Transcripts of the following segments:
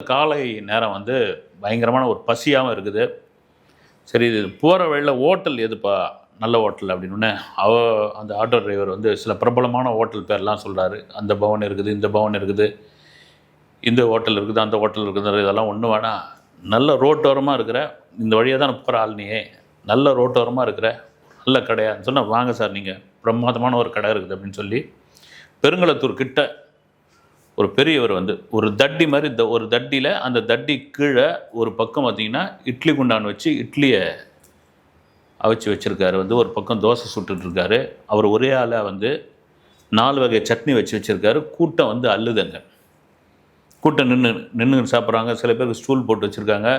காலை நேரம் வந்து பயங்கரமான ஒரு பசியாகவும் இருக்குது. சரி இது போகிற வழியில் ஹோட்டல் எதுப்பா நல்ல ஹோட்டல் அப்படின்னு அந்த ஆட்டோ டிரைவர் வந்து சில பிரபலமான ஹோட்டல் பேர்லாம் சொல்கிறாரு. அந்த பவன் இருக்குது, இந்த பவன் இருக்குது, இந்த ஹோட்டல் இருக்குது, அந்த ஹோட்டல் இருக்குது, இதெல்லாம் ஒன்றும் வேணாம். நல்ல ரோட்டோரமாக இருக்கிற இந்த வழியாக தான் போகிற ஆள் நீயே, நல்ல ரோட்டோரமாக இருக்கிற நல்ல கடையான்னு சொன்னால் வாங்க சார் நீங்கள் பிரமாதமான ஒரு கடை இருக்குது அப்படின்னு சொல்லி பெருங்களத்தூர் கிட்ட ஒரு பெரியவர் வந்து ஒரு தட்டி மாதிரி ஒரு தட்டியில் அந்த தட்டி கீழே ஒரு பக்கம் பார்த்திங்கன்னா இட்லி குண்டான் வச்சு இட்லியை அவிச்சு வச்சுருக்காரு. வந்து ஒரு பக்கம் தோசை சுட்டுட்ருக்காரு. அவர் ஒரே ஆளாக வந்து 4 வகை சட்னி வச்சு வச்சுருக்காரு. கூட்டம் வந்து அள்ளுதுங்க. கூட்டம் நின்று சாப்பிட்றாங்க. சில பேருக்கு ஸ்டூல் போட்டு வச்சுருக்காங்க.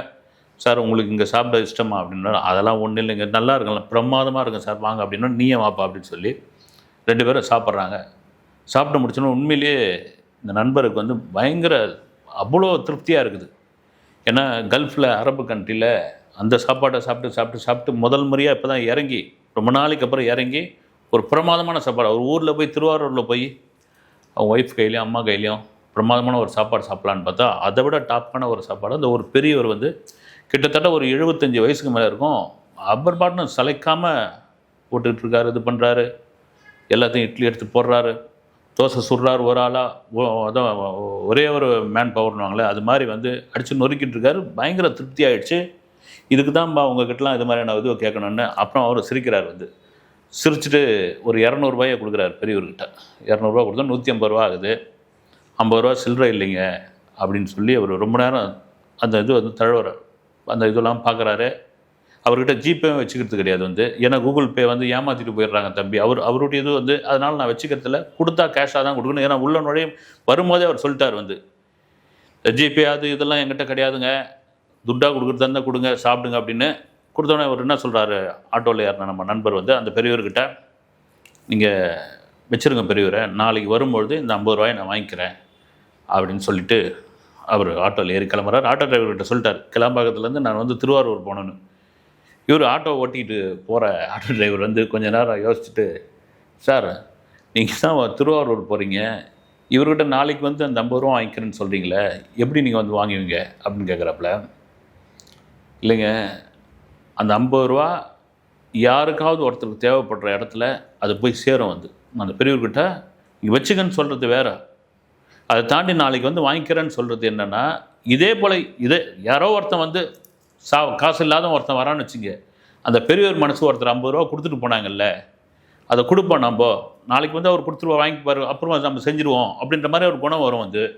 சார் உங்களுக்கு இங்கே சாப்பிட இஷ்டமா அப்படின்னா அதெல்லாம் ஒன்றும் இல்லைங்க, நல்லா இருக்குங்களா, பிரமாதமாக இருக்கும் சார் வாங்க அப்படின்னா நீயே வாப்பா அப்படின்னு சொல்லி 2 பேரும் சாப்பிட்றாங்க. சாப்பிட்டு முடிச்சோன்னா உண்மையிலேயே இந்த நண்பருக்கு வந்து பயங்கர அவ்வளோ திருப்தியாக இருக்குது. ஏன்னா கல்ஃபில் அரபு கண்ட்ரியில் அந்த சாப்பாட்டை சாப்பிட்டு முதல் முறையாக இப்போ தான் இறங்கி ரொம்ப நாளைக்கு அப்புறம் இறங்கி ஒரு பிரமாதமான சாப்பாடு ஒரு ஊரில் போய் திருவாரூரில் போய் அவங்க ஒய்ஃப் கையிலையும் அம்மா கையிலையும் பிரமாதமான ஒரு சாப்பாடு சாப்பிட்லான்னு பார்த்தா அதை விட டாப்பான ஒரு சாப்பாடு. அந்த ஒரு பெரியவர் வந்து கிட்டத்தட்ட ஒரு 75 வயசுக்கு மேலே இருக்கும். அவர் பாட்டுன்னு சளைக்காமல் போட்டுக்கிட்டு இருக்காரு. இது பண்ணுறாரு, எல்லாத்தையும் இட்லி எடுத்து போடுறாரு, தோசை சுடுறாரு. ஒரு ஆளாக அதான் ஒரே ஒரு மேன் பவர்னுவாங்களே அது மாதிரி வந்து அடித்து நொறுக்கிட்டு இருக்காரு. பயங்கர திருப்தி ஆகிடுச்சு. இதுக்கு தான்ப்பா உங்ககிட்டலாம் இது மாதிரியான இது கேட்கணுன்னு. அப்புறம் அவர் சிரிக்கிறார். வந்து சிரிச்சுட்டு ஒரு 200 ரூபாயை கொடுக்குறாரு பெரியவர்கிட்ட. 200 ரூபா கொடுத்தா 150 ரூபா ஆகுது. 50 ரூபா சில்லறை இல்லைங்க அப்படின்னு சொல்லி அவர் ரொம்ப நேரம் அந்த இது வந்து தழுவுறார். அந்த இதெல்லாம் பார்க்குறாரு. அவர்கிட்ட ஜிபே வச்சுக்கிறது கிடையாது. வந்து ஏன்னா கூகுள் பே வந்து ஏமாற்றிட்டு போயிடுறாங்க தம்பி. அவருடைய இது வந்து அதனால் நான் வச்சுக்கிறதுல கொடுத்தா கேஷாக தான் கொடுக்கணும். ஏன்னா உள்ள நுழையும் வரும்போதே அவர் சொல்லிட்டார் வந்து ஜிபே அது இதெல்லாம் என்கிட்ட கிடையாதுங்க, துட்டாக கொடுக்குறதா இருந்தால் கொடுங்க சாப்பிடுங்க அப்படின்னு கொடுத்தோன்னே அவர் என்ன சொல்கிறாரு, ஆட்டோவில் ஏறின நம்ம நண்பர் வந்து அந்த பெரியவர்கிட்ட நீங்கள் வச்சுருங்க பெரியவரை, நாளைக்கு வரும்பொழுது இந்த 50 ரூபாயை நான் வாங்கிக்கிறேன் அப்படின்னு சொல்லிவிட்டு அவர் ஆட்டோவில் ஏறி கிளம்புறாரு. ஆட்டோ டிரைவர்கிட்ட சொல்லிட்டார் கிளம்பாக்கத்துலேருந்து நான் வந்து திருவாரூர் போகணுன்னு. இவர் ஆட்டோ ஓட்டிகிட்டு போகிற ஆட்டோ டிரைவர் வந்து கொஞ்சம் நேரம் யோசிச்சுட்டு, சார் நீங்கள் தான் திருவாரூர் போகிறீங்க, இவர்கிட்ட நாளைக்கு வந்து அந்த 50 ரூபா வாங்கிக்கிறேன்னு சொல்கிறீங்களே, எப்படி நீங்கள் வந்து வாங்குவீங்க அப்படின்னு கேட்குறாப்புல. இல்லைங்க, அந்த 50 ரூபா யாருக்காவது ஒருத்தருக்கு தேவைப்படுற இடத்துல அது போய் சேரும். வந்து அந்த பெரியவர்கிட்ட நீங்கள் வச்சுக்கன்னு சொல்கிறது வேறு, அதை தாண்டி நாளைக்கு வந்து வாங்கிக்கிறேன்னு சொல்கிறது என்னென்னா, இதே போல் யாரோ ஒருத்தன் வந்து காசு இல்லாத ஒருத்தன் வரான்னு வச்சுங்க, அந்த பெரியவர் மனசு ஒருத்தர் 50 ரூபா கொடுத்துட்டு போனாங்கல்ல, அதை கொடுப்போம் நம்ம நாளைக்கு வந்து அவர் கொடுத்துருவா வாங்கிப்பாரு, அப்புறமா நம்ம செஞ்சுருவோம் அப்படின்ற மாதிரி ஒரு குணம் வரும். வந்து